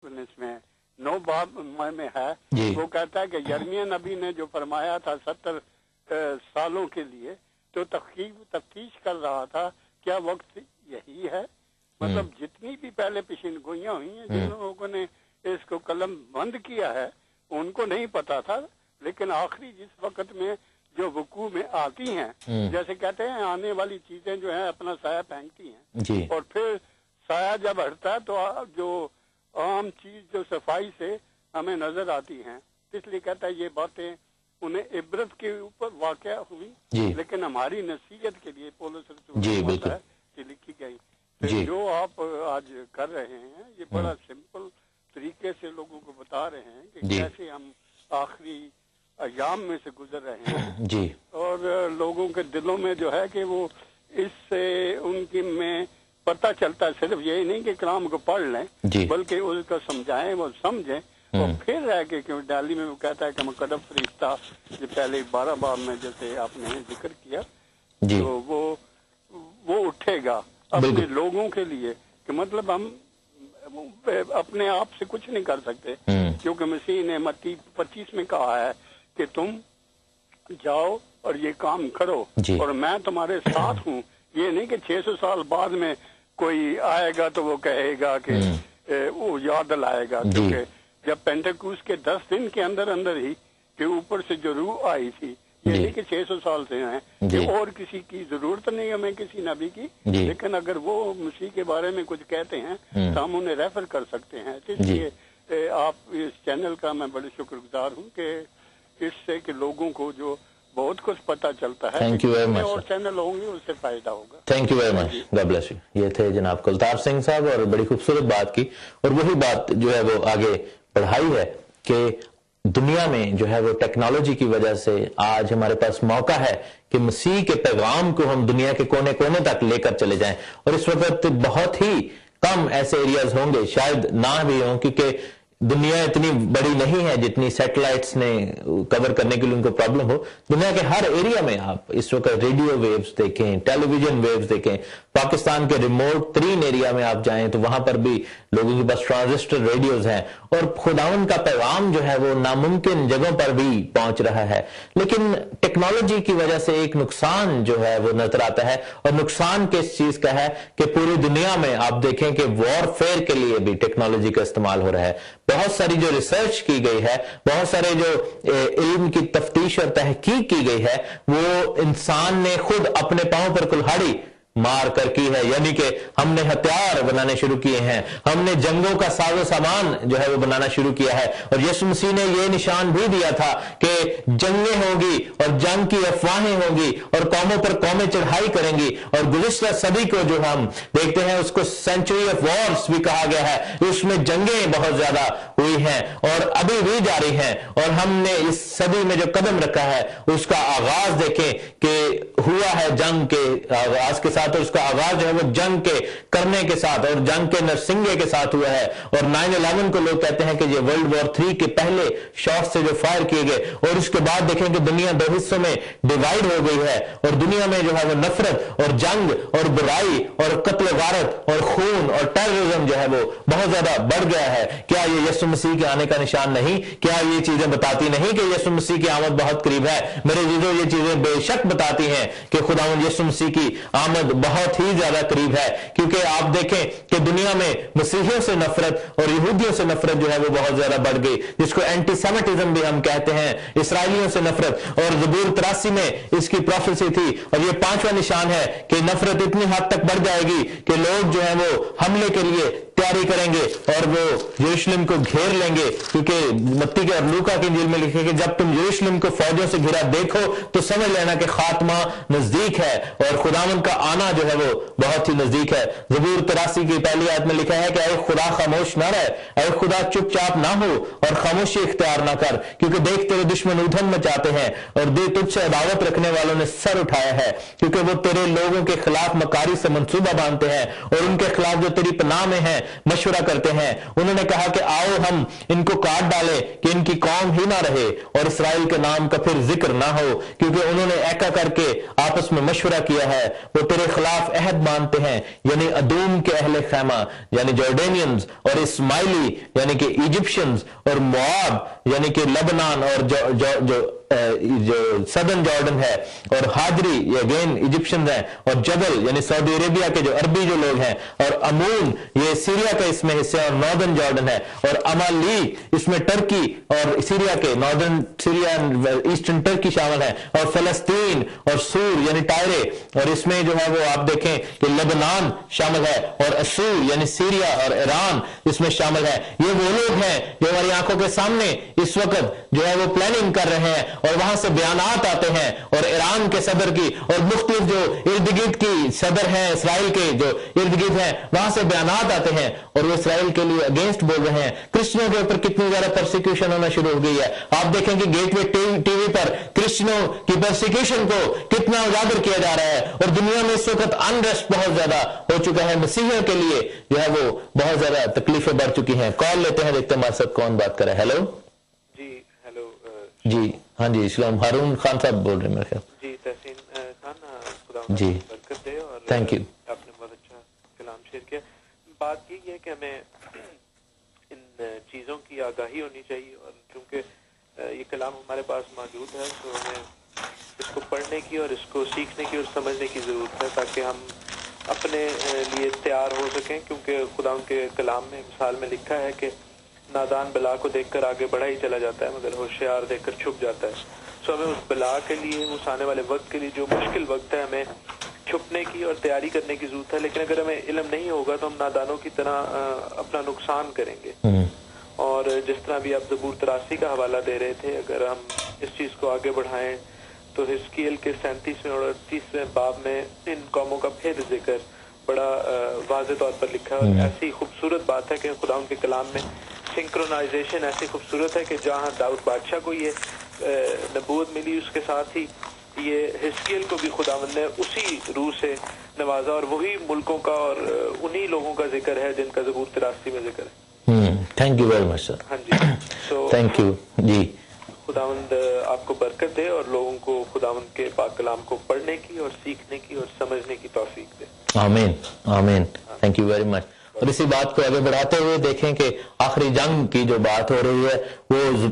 اس میں 9 باب میں ہے، وہ کہتا ہے کہ یرمیہ نبی نے جو فرمایا تھا 70 سالوں کے لیے، تو تفتیش کر رہا تھا کیا وقت یہی ہے؟ مطلب جتنی بھی پہلے پیشین گوئیاں ہوئی ہیں، جن لوگوں نے اس کو قلم بند کیا ہے ان کو نہیں پتا تھا، لیکن آخری جس وقت میں جو وقوع میں آتی ہیں، جیسے کہتے ہیں آنے والی چیزیں جو ہیں اپنا سایہ پھینکتی ہیں، اور پھر سایہ جب ہٹتا ہے تو جو عام چیز جو صفائی سے ہمیں نظر آتی ہیں، اس لیے کہتا ہے یہ باتیں انہیں عبرت کے اوپر واقع ہوئی، لیکن ہماری نصیحت کے لیے پولس رسول ہے کہ لکھی گئی۔ جو آپ آج کر رہے ہیں یہ بڑا سمپل طریقے سے لوگوں کو بتا رہے ہیں کہ کیسے ہم آخری ایام میں سے گزر رہے ہیں، اور لوگوں کے دلوں میں جو ہے کہ وہ اس سے ان کی میں پتہ چلتا ہے، صرف یہی نہیں کہ کلام کو پڑھ لیں بلکہ اس کو سمجھائیں، وہ سمجھیں، اور پھر رہ کے ڈالی میں وہ کہتا ہے کہ مقدم فرشتہ جو پہلے 12 باب میں جیسے آپ نے ذکر کیا، تو وہ اٹھے گا اپنے لوگوں کے لیے، کہ مطلب ہم اپنے آپ سے کچھ نہیں کر سکتے، کیونکہ مسیح نے متی 25 میں کہا ہے کہ تم جاؤ اور یہ کام کرو اور میں تمہارے ساتھ ہوں۔ یہ نہیں کہ 600 سال بعد میں کوئی آئے گا تو وہ کہے گا کہ وہ یاد لائے گا، کیونکہ جب پینٹیکوس کے 10 دن کے اندر ہی کہ اوپر سے جو روح آئی تھی، یہ نہیں کہ 600 سال سے ہیں کہ اور کسی کی ضرورت نہیں ہمیں کسی نبی کی، لیکن اگر وہ مسیح کے بارے میں کچھ کہتے ہیں تو ہم انہیں ریفر کر سکتے ہیں۔ اس لیے آپ اس چینل کا میں بڑے شکر گزار ہوں کہ اس سے کہ لوگوں کو جو بہت کچھ پتہ چلتا ہے، اور چینل ہوں گے اس سے فائدہ ہوگا۔ Thank you very much, God bless you. یہ تھے جناب کلتار سنگھ صاحب، اور بڑی خوبصورت بات کی، اور وہی بات جو ہے وہ آگے پڑھائی ہے کہ دنیا میں جو ہے وہ ٹیکنالوجی کی وجہ سے آج ہمارے پاس موقع ہے کہ مسیح کے پیغام کو ہم دنیا کے کونے کونے تک لے کر چلے جائیں، اور اس وقت بہت ہی کم ایسے ایریاز ہوں گے، شاید نہ بھی ہوں، کیونکہ دنیا اتنی بڑی نہیں ہے جتنی سیٹلائٹس نے کور کرنے کے لیے ان کو پرابلم ہو۔ دنیا کے ہر ایریا میں آپ اس وقت ریڈیو ویوز دیکھیں، ٹیلی ویژن ویوز دیکھیں، پاکستان کے ریموٹ ترین ایریا میں آپ جائیں تو وہاں پر بھی لوگوں کے پاس ٹرانزسٹر ریڈیوز ہیں، اور خداوند کا پیغام جو ہے وہ ناممکن جگہوں پر بھی پہنچ رہا ہے۔ لیکن ٹیکنالوجی کی وجہ سے ایک نقصان جو ہے وہ نظر آتا ہے، اور نقصان کس چیز کا ہے کہ پوری دنیا میں آپ دیکھیں کہ وار فیئر کے لیے بھی ٹیکنالوجی کا استعمال ہو رہا ہے۔ بہت ساری جو ریسرچ کی گئی ہے، بہت سارے جو علم کی تفتیش اور تحقیق کی گئی ہے، وہ انسان نے خود اپنے پاؤں پر کلہاڑی مار کر کی ہے، یعنی کہ ہم نے ہتھیار بنانے شروع کیے ہیں، ہم نے جنگوں کا ساز و سامان جو ہے وہ بنانا شروع کیا ہے، اور یسوع مسیح نے یہ نشان بھی دیا تھا کہ جنگیں ہوں گی اور جنگ کی افواہیں ہوں گی اور قوموں پر قومیں چڑھائی کریں گی، اور گزشتہ صدی کو جو ہم دیکھتے ہیں اس کو سینچری آف وارز بھی کہا گیا ہے، اس میں جنگیں بہت زیادہ ہوئی ہیں اور ابھی بھی جاری ہیں، اور ہم نے اس صدی میں جو قدم رکھا ہے اس کا آغاز دیکھیں کہ ہوا ہے جنگ کے آغاز کے ساتھ، اور اس کا آغاز جو ہے وہ جنگ کے کرنے کے ساتھ اور جنگ کے نرسنگے کے ساتھ ہوا ہے، اور 9/11 کو لوگ کہتے ہیں کہ یہ ورلڈ وار 3 کے پہلے شاٹ سے جو فائر کیے گئے، اور اس کے بعد دیکھیں کہ دنیا 2 حصوں میں ڈیوائیڈ ہو گئی ہے، اور دنیا میں جو ہے وہ نفرت اور جنگ اور برائی اور قتل و غارت اور خون اور ٹیررزم جو ہے وہ بہت زیادہ بڑھ گیا ہے۔ کیا یہ یسوع مسیح کے آنے کا نشان نہیں؟ کیا یہ چیزیں بتاتی نہیں کہ یسوع مسیح کی آمد بہت قریب ہے؟ میرے عزیزو، یہ چیزیں بے شک بتاتی ہیں کہ خداوند یسوع مسیح کی آمد بہت ہی زیادہ قریب ہے، کیونکہ آپ دیکھیں کہ دنیا میں مسیحیوں سے نفرت اور یہودیوں سے نفرت جو ہے وہ بہت زیادہ بڑھ گئی، جس کو اینٹی سیمیٹزم بھی ہم کہتے ہیں، اسرائیلیوں سے نفرت، اور زبور 83 میں اس کی پروفیسی تھی، اور یہ 5واں نشان ہے کہ نفرت اتنی حد تک بڑھ جائے گی کہ لوگ جو ہیں وہ حملے کے لیے تیاری کریں گے اور وہ یروشلم کو گھیر لیں گے، کیونکہ متی کے اور لوکا کی انجیل میں لکھے کہ جب تم یروشلم کو فوجوں سے گھرا دیکھو تو سمجھ لینا کہ خاتمہ نزدیک ہے اور خداوند کا آنا جو ہے وہ بہت ہی نزدیک ہے۔ زبور 83 کی پہلی آیت میں لکھا ہے کہ اے خدا خاموش نہ رہ، اے خدا چپ چاپ نہ ہو اور خاموشی اختیار نہ کر، کیونکہ دیکھ تیرے دشمن ادھم مچاتے ہیں اور تجھ سے عداوت رکھنے والوں نے سر اٹھایا ہے، کیونکہ وہ تیرے لوگوں کے خلاف مکاری سے منصوبہ باندھتے ہیں اور ان کے خلاف جو تیری پناہ میں ہیں مشورہ کرتے ہیں. انہوں نے کہا کہ آؤ ہم ان کو کاٹ ڈالیں کہ ان کی قوم ہی نہ رہے اور اسرائیل کے نام کا پھر ذکر نہ ہو, کیونکہ انہوں نے ایکا کر کے آپس میں مشورہ کیا ہے. وہ تیرے خلاف عہد مانتے ہیں, یعنی ادوم کے اہل خیمہ یعنی جارڈینینز, اور اسماعیلی یعنی کہ ایجپشنز, اور مواب یعنی کہ لبنان اور جو سدرن جارڈن ہے, اور ہاجری یہ اگین ایجپشنز ہیں, اور جبل یعنی سعودی عربیہ کے جو عربی جو لوگ ہیں, اور امون یہ سیریا کا اس میں حصہ اور ناردرن جارڈن ہے, اور امالی اس میں ٹرکی اور سیریا کے ناردرن سیریا ایسٹرن ٹرکی شامل ہے, اور فلسطین اور سور یعنی ٹائرے, اور اس میں جو ہے وہ آپ دیکھیں کہ لبنان شامل ہے, اور اسور یعنی سیریا اور ایران اس میں شامل ہے. یہ وہ لوگ ہیں جو ہماری آنکھوں کے سامنے اس وقت جو ہے وہ پلاننگ کر رہے ہیں, اور وہاں سے بیانات آتے ہیں, اور ایران کے صدر کی اور مختلف جو ارد گرد کی صدر ہیں اسرائیل کے جو ارد گرد ہیں وہاں سے بیانات آتے ہیں, اور وہ اسرائیل کے لیے اگینسٹ بول رہے ہیں. کرسچنوں کے اوپر کتنی زیادہ پرسیکیوشن ہونا شروع ہو گئی ہے. آپ دیکھیں کہ گیٹ وے ٹی وی پر کرسچنوں کی پرسیکیوشن کو کتنا اجاگر کیا جا رہا ہے, اور دنیا میں اس وقت انریسٹ بہت زیادہ ہو چکا ہے. مسیحیوں کے لیے جو ہے وہ بہت زیادہ تکلیفیں بڑھ چکی ہیں. کال لیتے ہیں, دیکھتے ہیں ہمارے ساتھ کون بات کرے. ہیلو جی, ہاں جی, اسلام ہارون خان صاحب بول رہے ہیں میرے خیال. جی تحسین خان, خدا جی برکت دے, اور تھینک یو. آپ نے بہت اچھا کلام شیئر کیا. بات یہ ہے کہ ہمیں ان چیزوں کی آگاہی ہونی چاہیے, اور چونکہ یہ کلام ہمارے پاس موجود ہے تو ہمیں اس کو پڑھنے کی اور اس کو سیکھنے کی اور سمجھنے کی ضرورت ہے, تاکہ ہم اپنے لیے تیار ہو سکیں. کیونکہ خدا کے کلام میں مثال میں لکھا ہے کہ نادان بلا کو دیکھ کر آگے بڑھا ہی چلا جاتا ہے, مگر ہوشیار دیکھ کر چھپ جاتا ہے. سو ہمیں اس بلا کے لیے, اس آنے والے وقت کے لیے جو مشکل وقت ہے, ہمیں چھپنے کی اور تیاری کرنے کی ضرورت ہے. لیکن اگر ہمیں علم نہیں ہوگا تو ہم نادانوں کی طرح اپنا نقصان کریں گے. اور جس طرح بھی آپ زبور 83 کا حوالہ دے رہے تھے, اگر ہم اس چیز کو آگے بڑھائیں تو حزقیل کے 37ویں اور 38ویں باب میں ان قوموں کا پھر ذکر بڑا واضح طور پر لکھا ہے. اور ایسی خوبصورت بات ہے کہ خدا ان کے کلام میں سنکرونائزیشن ایسی خوبصورت ہے کہ جہاں داؤد بادشاہ کو یہ نبوت ملی, اس کے ساتھ ہی یہ حزقیل کو بھی خداوند نے اسی روح سے نوازا, اور وہی ملکوں کا اور انہی لوگوں کا ذکر ہے جن کا زبور 83 میں ذکر ہے. تھینک یو ویری مچ سر. ہاں جی, تو تھینک یو جی. خداوند آپ کو برکت دے, اور لوگوں کو خداوند کے پاک کلام کو پڑھنے کی اور سیکھنے کی اور سمجھنے کی توفیق دے. آمین آمین. Thank you very much. اور اسی بات کو آگے بڑھاتے ہوئے دیکھیں کہ آخری جنگ کی جو بات ہو رہی ہے وہ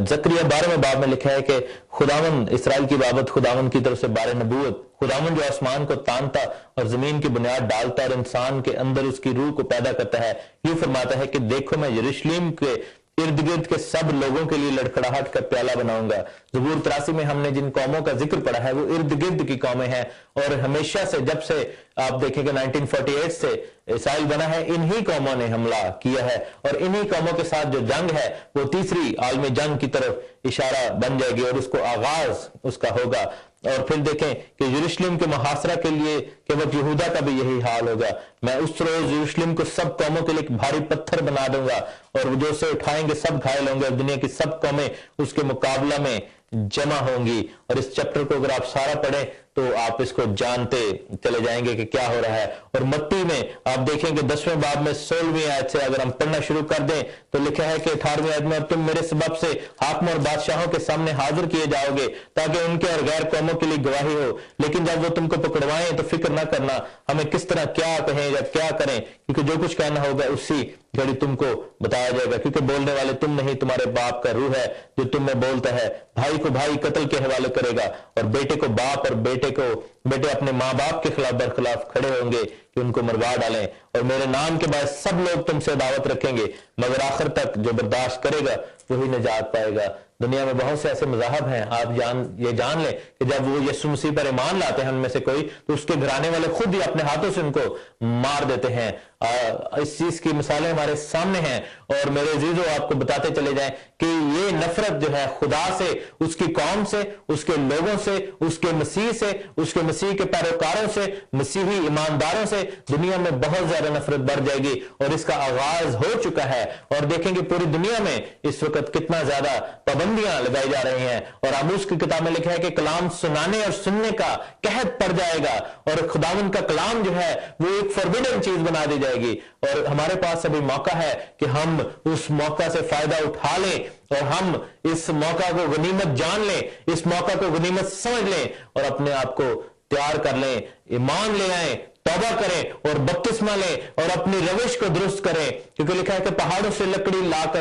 زکریا 12ویں باب میں لکھا ہے کہ خداوند اسرائیل کی بابت خداوند کی طرف سے بار نبوت, خداوند جو آسمان کو تانتا اور زمین کی بنیاد ڈالتا اور انسان کے اندر اس کی روح کو پیدا کرتا ہے, یوں فرماتا ہے کہ دیکھو میں یروشلم کے ارد گرد کے سب لوگوں کے لیے لڑکھڑاہٹ کا پیالہ بناؤں گا. زبور 83 میں ہم نے جن قوموں کا ذکر پڑھا ہے وہ ارد گرد کی قومیں ہیں, اور ہمیشہ سے جب سے آپ دیکھیں کہ 1948 سے اسرائیل بنا ہے انہی قوموں نے حملہ کیا ہے, اور انہی قوموں کے ساتھ جو جنگ ہے وہ تیسری عالمی جنگ کی طرف اشارہ بن جائے گی, اور اس کو آغاز اس کا ہوگا. اور پھر دیکھیں کہ یروشلم کے محاصرہ کے لیے کہ وقت یہودا کا بھی یہی حال ہوگا. میں اس روز یروشلم کو سب قوموں کے لیے ایک بھاری پتھر بنا دوں گا, اور جو اسے اٹھائیں گے سب گھائل ہوں گے, اور دنیا کی سب قومیں اس کے مقابلہ میں جمع ہوں گی. اور اس چیپٹر کو اگر آپ سارا پڑھیں تو آپ اس کو جانتے چلے جائیں گے کہ کیا ہو رہا ہے. اور متی میں آپ دیکھیں کہ 10ویں باب میں 16ویں آیت سے اگر ہم پڑھنا شروع کر دیں تو لکھا ہے کہ 18ویں آیت میں اب تم میرے سبب سے حاکموں اور بادشاہوں کے سامنے حاضر کیے جاؤ گے تاکہ ان کے اور غیر قوموں کے لیے گواہی ہو, لیکن جب وہ تم کو پکڑوائیں تو فکر نہ کرنا ہمیں کس طرح کیا کہیں یا کیا کریں, کیونکہ جو کچھ کہنا ہوگا اسی گھڑی تم کو بتایا جائے گا, کیونکہ بولنے والے تم نہیں تمہارے باپ کا روح ہے جو تم میں بولتا ہے. بھائی کو بھائی قتل کے حوالے کرے گا, اور بیٹے کو باپ, اور بیٹے اپنے ماں باپ کے خلاف برخلاف کھڑے ہوں گے کہ ان کو مروا ڈالیں. اور میرے نام کے بعد سب لوگ تم سے دعوت رکھیں گے, مگر آخر تک جو برداشت کرے گا وہی نجات پائے گا. دنیا میں بہت سے ایسے مذاہب ہیں, آپ یہ جان لیں کہ جب وہ یسوع مسیح پر ایمان لاتے ہیں ان میں سے کوئی, تو اس کے گھرانے والے خود ہی اپنے ہاتھوں سے ان کو مار دیتے ہیں. اس چیز کی مثالیں ہمارے سامنے ہیں. اور میرے عزیزو آپ کو بتاتے چلے جائیں کہ یہ نفرت جو ہے خدا سے, اس کی قوم سے, اس کے لوگوں سے, اس کے مسیح سے, اس کے مسیح کے پیروکاروں سے, مسیحی ایمانداروں سے دنیا میں بہت زیادہ نفرت بڑھ جائے گی, اور اس کا آغاز ہو چکا ہے. اور دیکھیں کہ پوری دنیا میں اس وقت کتنا زیادہ پابندیاں لگائی جا رہی ہیں, اور آموز کی کتاب میں لکھا ہے کہ کلام سنانے اور سننے کا قحط پڑ جائے گا, اور خداوند کا کلام جو ہے وہ ایک فوربیڈن چیز بنا دی جائے گی. اور ہمارے پاس ابھی موقع ہے کہ ہم اس موقع سے فائدہ اٹھا لیں اور ہم اس موقع کو غنیمت جان لیں، اس موقع کو غنیمت سمجھ لیں اور اپنے آپ کو تیار کر لیں، ایمان لے آئیں، توبہ کریں اور بپتسمہ لیں اور اپنی روش کو درست کریں، کیونکہ لکھا ہے کہ پہاڑوں سے لکڑی لا کر